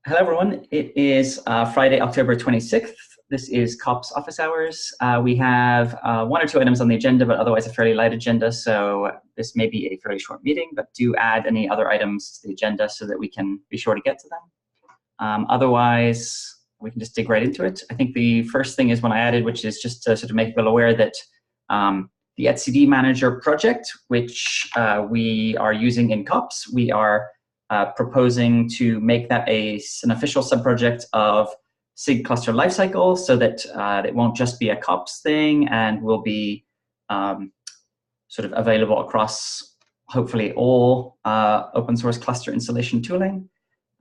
Hello, everyone. It is Friday, October 26th. This is Kops office hours. We have one or two items on the agenda, but otherwise a fairly light agenda. So this may be a fairly short meeting, but do add any other items to the agenda so that we can be sure to get to them. Otherwise, we can just dig right into it. I think the first thing is one I added, which is just to sort of make people aware that the etcd manager project, which we are using in Kops, we are proposing to make that an official subproject of SIG cluster lifecycle so that it won't just be a Kops thing and will be sort of available across hopefully all open source cluster installation tooling.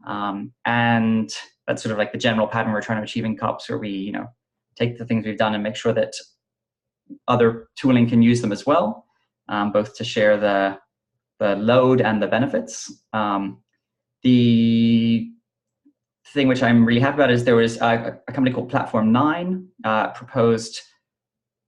And that's sort of like the general pattern we're trying to achieve in Kops, where we take the things we've done and make sure that other tooling can use them as well, both to share the load and the benefits. The thing which I'm really happy about is there was a company called Platform 9 proposed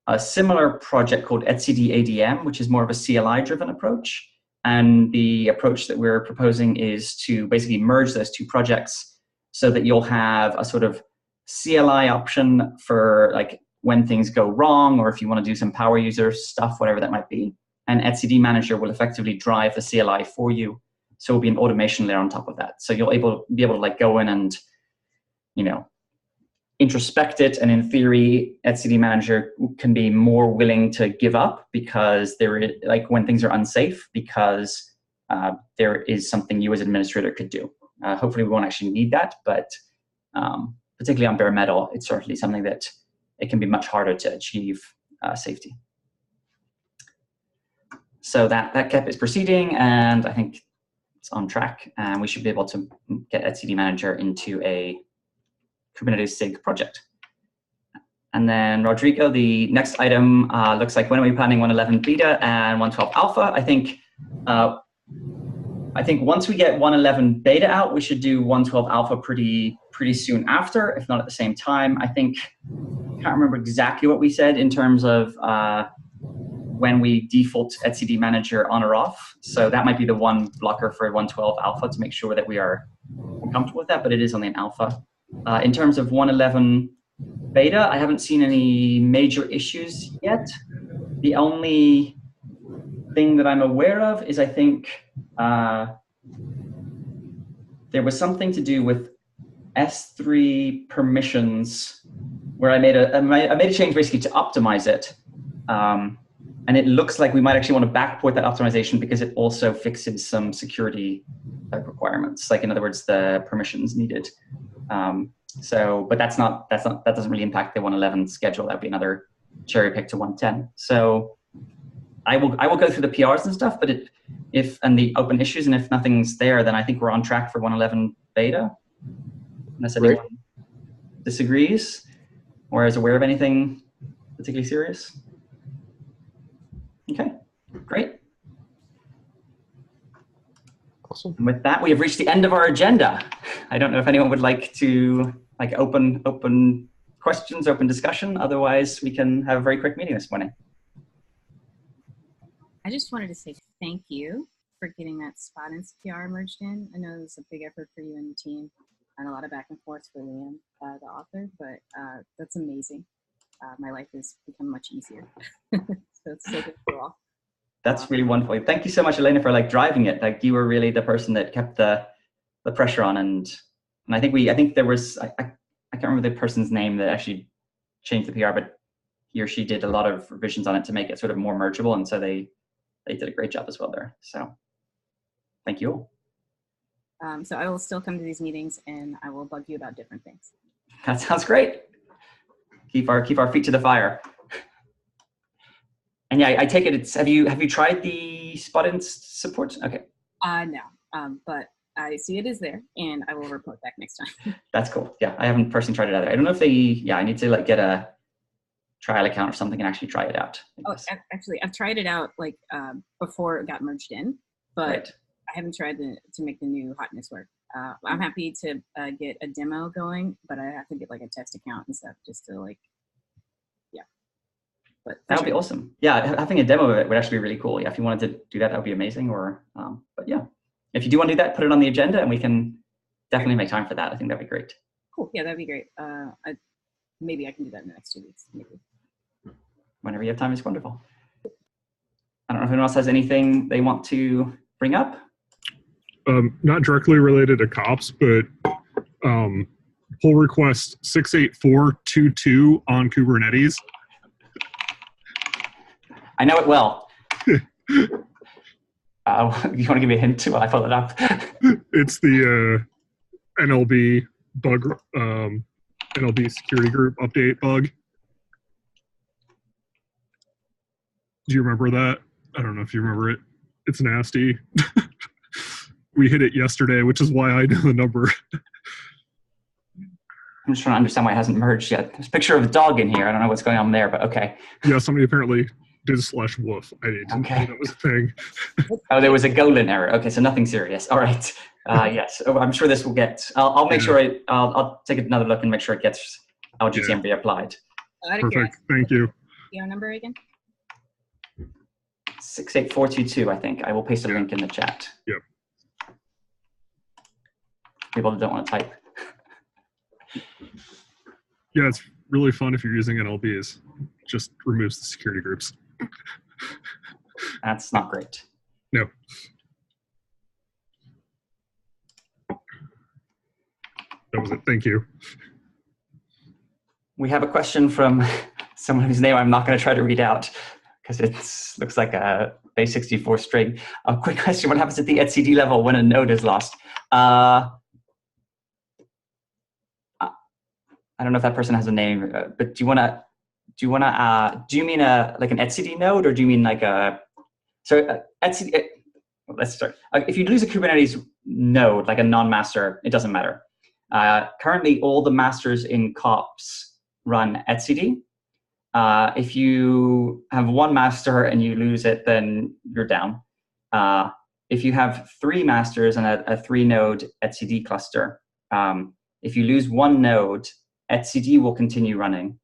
a similar project called etcd ADM, which is more of a CLI-driven approach. And the approach that we're proposing is to basically merge those two projects so that you'll have a sort of CLI option for like when things go wrong, or if you want to do some power user stuff, whatever that might be. And etcd manager will effectively drive the CLI for you. So it'll be an automation layer on top of that. So you'll be able to like go in and, introspect it. And in theory, etcd manager can be more willing to give up because there is like when things are unsafe, because there is something you as administrator could do. Hopefully we won't actually need that, but particularly on bare metal, it's certainly something that it can be much harder to achieve safety. So that KEP is proceeding, and I think it's on track, and we should be able to get etcd manager into a Kubernetes SIG project. And then Rodrigo, the next item looks like when are we planning 1.11 beta and 1.12 alpha? I think once we get 1.11 beta out, we should do 1.12 alpha pretty soon after, if not at the same time. I think I can't remember exactly what we said in terms of when we default etcd manager on or off. So that might be the one blocker for 1.12 alpha to make sure that we are comfortable with that, but it is only an alpha. In terms of 1.11 beta, I haven't seen any major issues yet. The only thing that I'm aware of is I think there was something to do with S3 permissions where I made a change basically to optimize it. And it looks like we might actually want to backport that optimization because it also fixes some security type requirements. Like in other words, the permissions needed. But that doesn't really impact the 1.11 schedule. That'd be another cherry pick to 1.10. So I will go through the PRs and stuff, but and the open issues, and if nothing's there, then I think we're on track for 1.11 beta. Unless anyone disagrees or is aware of anything particularly serious. Okay, great. Awesome. And with that, we have reached the end of our agenda. I don't know if anyone would like to open questions, open discussion. Otherwise, we can have a very quick meeting this morning. I just wanted to say thank you for getting that spot in CPR merged in. I know it was a big effort for you and the team and a lot of back and forth for Liam, the author, but that's amazing. My life has become much easier. So it's so good for all. That's really wonderful. Thank you so much, Elena, for driving it. Like you were really the person that kept the pressure on, and I think there was I can't remember the person's name that actually changed the PR, but he or she did a lot of revisions on it to make it sort of more mergeable, and so they did a great job as well there. So thank you all. So I will still come to these meetings, and I will bug you about different things. That sounds great. Keep our feet to the fire. And yeah, I take it have you tried the spot-in support? Okay. No, but I see it is there, and I will report back next time. That's cool. Yeah, I haven't personally tried it either. I don't know if I need to get a trial account or something and actually try it out. Oh, actually, I've tried it out before it got merged in, but right. I haven't tried to make the new hotness work. I'm happy to get a demo going, but I have to get a test account and stuff just to yeah. But that would be awesome. Yeah, having a demo of it would actually be really cool. Yeah, if you wanted to do that, that would be amazing. Or, but yeah, if you do want to do that, put it on the agenda and we can definitely make time for that. I think that'd be great. Cool. Yeah, that'd be great. Maybe I can do that in the next 2 weeks. Maybe. Whenever you have time is wonderful. I don't know if anyone else has anything they want to bring up. Not directly related to Kops, but pull request 68422 on Kubernetes. I know it well. You want to give me a hint too while I pull it up? It's the NLB bug, NLB security group update bug. Do you remember that? I don't know if you remember it. It's nasty. We hit it yesterday, which is why I know the number. I'm just trying to understand why it hasn't merged yet. There's a picture of a dog in here. I don't know what's going on there, but okay. Yeah, somebody apparently did /woof. I didn't know that was a thing. Oh, there was a Golan error. Okay, so nothing serious. All right. Yes, I'm sure this will get. I'll make sure I'll take another look and make sure it gets LGCMB applied. Perfect. Thank you. Your number again? 68422. I think I will paste a link in the chat. Yep. People that don't want to type. Yeah, it's really fun if you're using NLBs. Just removes the security groups. That's not great. No. That was it. Thank you. We have a question from someone whose name I'm not going to try to read out because it looks like a base64 string. A quick question: what happens at the etcd level when a node is lost? I don't know if that person has a name, but do you mean like an etcd node, or do you mean like a, etcd, let's start. If you lose a Kubernetes node, like a non-master, it doesn't matter. Currently, all the masters in Kops run etcd. If you have one master and you lose it, then you're down. If you have 3 masters and a 3-node etcd cluster, if you lose one node, etcd will continue running.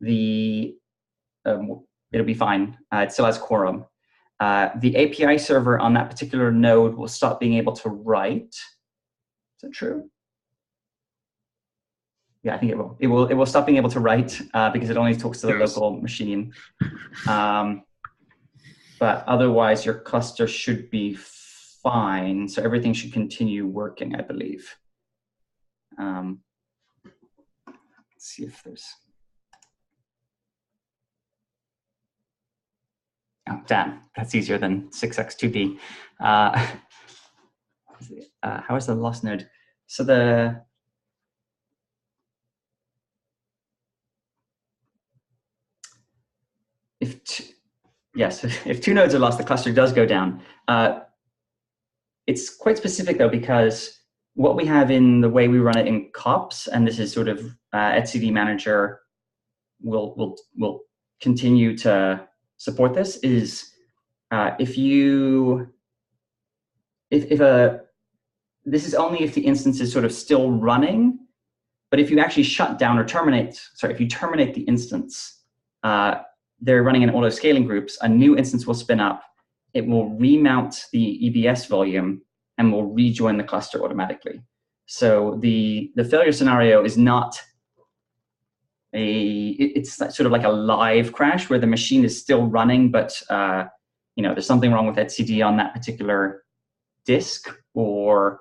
It'll be fine. It still has quorum. The API server on that particular node will stop being able to write. Is that true? Yeah, I think it will. It will stop being able to write because it only talks to the local machine. But otherwise, your cluster should be fine. So everything should continue working, I believe. Let's see if there's. Oh, damn, that's easier than 6x2b. How is the lost node? So if 2 nodes are lost, the cluster does go down. It's quite specific though, because what we have in the way we run it in Kops, and this is sort of etcd manager will continue to support this, is this is only if the instance is sort of still running, but if you actually shut down or if you terminate the instance, they're running in auto scaling groups, a new instance will spin up, it will remount the EBS volume and will rejoin the cluster automatically. So the failure scenario is not it's sort of like a live crash where the machine is still running, but there's something wrong with etcd on that particular disk, or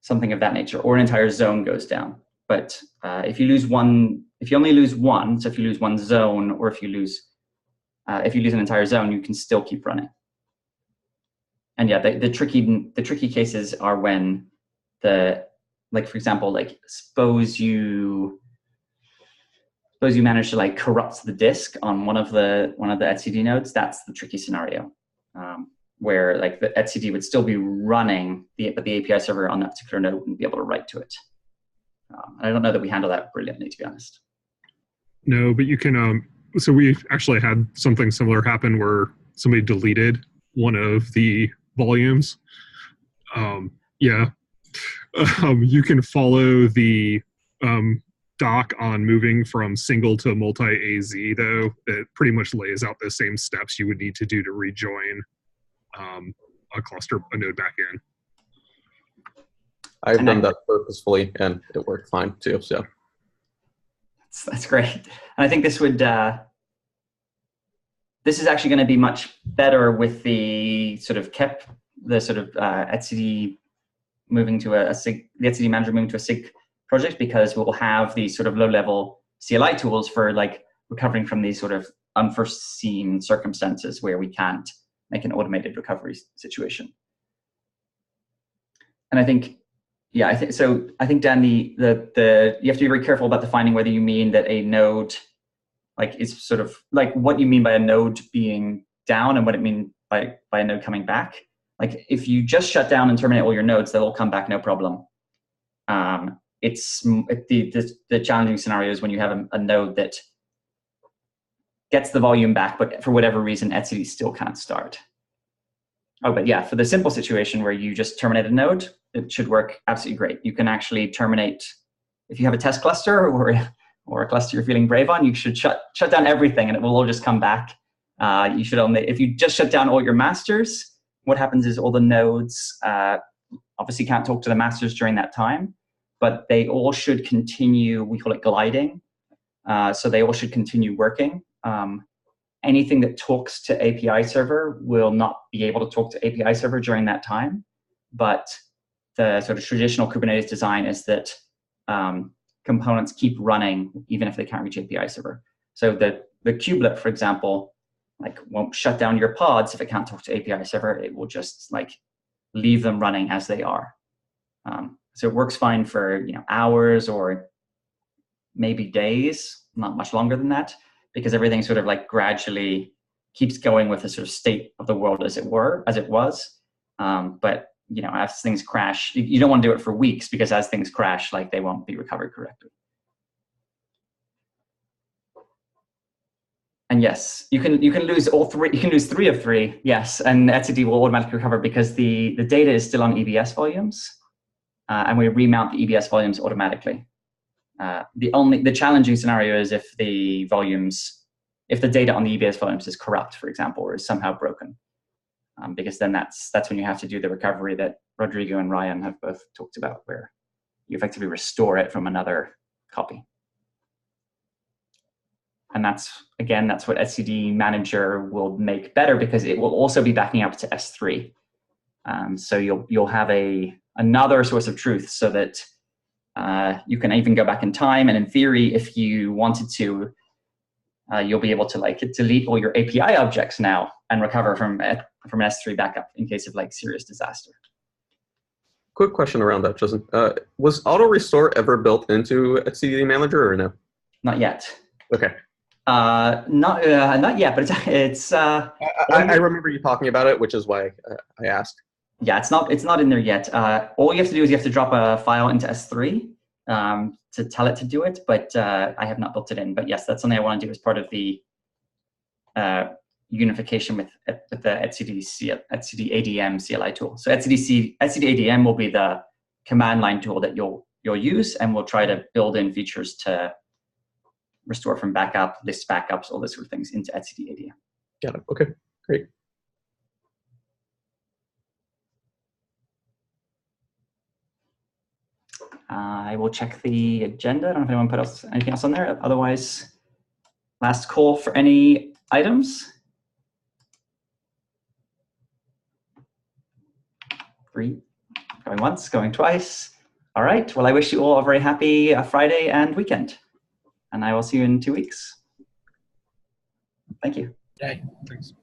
something of that nature, or an entire zone goes down. But if you only lose one, so if you lose one zone, or if you lose an entire zone, you can still keep running. And yeah, the tricky cases are when like for example, like suppose you manage to like corrupt the disk on one of the etcd nodes. That's the tricky scenario, where like the etcd would still be running, but the API server on that particular node wouldn't be able to write to it. I don't know that we handle that brilliantly, to be honest. No, but you can. So we actually had something similar happen where somebody deleted one of the volumes. You can follow the doc on moving from single to multi-AZ, though. It pretty much lays out the same steps you would need to do to rejoin a node back in. I've done that purposefully, and it worked fine too. So that's great. And I think this would this is actually going to be much better with the sort of etcd moving to a SIG, the etcd manager moving to a SIG project, because we'll have these sort of low-level CLI tools for like recovering from these sort of unforeseen circumstances where we can't make an automated recovery situation. And I think, yeah, I think Dan, you have to be very careful about defining whether you mean that a node like is sort of like what you mean by a node being down and what it mean by a node coming back. Like if you just shut down and terminate all your nodes, they'll all come back no problem. The challenging scenario is when you have a node that gets the volume back, but for whatever reason, etcd still can't start. Oh, but yeah, for the simple situation where you just terminate a node, it should work absolutely great. You can actually terminate, if you have a test cluster or a cluster you're feeling brave on, you should shut down everything and it will all just come back. You should only, if you just shut down all your masters, what happens is all the nodes obviously can't talk to the masters during that time, but they all should continue, we call it gliding. So they all should continue working. Anything that talks to API server will not be able to talk to API server during that time. But the sort of traditional Kubernetes design is that components keep running even if they can't reach API server. So the kubelet, for example, like won't shut down your pods if it can't talk to API server. It will just like leave them running as they are. So it works fine for hours or maybe days, not much longer than that, because everything sort of like gradually keeps going with the sort of state of the world as it was. But as things crash, you don't want to do it for weeks, because as things crash, like they won't be recovered correctly. And yes, you can lose all three. You can lose 3 of 3. Yes, and etcd will automatically recover because the data is still on EBS volumes, and we remount the EBS volumes automatically. The challenging scenario is if the data on the EBS volumes is corrupt, for example, or is somehow broken, because then that's when you have to do the recovery that Rodrigo and Ryan have both talked about, where you effectively restore it from another copy. And that's what etcd manager will make better, because it will also be backing up to S3. So you'll have another source of truth, so that you can even go back in time, and in theory, if you wanted to, you'll be able to like delete all your API objects now and recover from an S3 backup in case of like serious disaster. Quick question around that, Justin. Was auto restore ever built into etcd manager or no? Not yet. Okay. Not yet, but it's. I remember you talking about it, which is why I asked. Yeah, it's not in there yet. All you have to do is you have to drop a file into S3 to tell it to do it, but I have not built it in. But yes, that's something I want to do as part of the unification with the etcd ADM CLI tool. So etcd ADM will be the command line tool that you'll use, and we'll try to build in features to restore from backup, list backups, all those sort of things into etcd ADM. Got it. Okay, great. I will check the agenda. I don't know if anyone put anything else on there. Otherwise, last call for any items. 3, going once, going twice. All right. Well, I wish you all a very happy Friday and weekend. And I will see you in 2 weeks. Thank you. Thanks.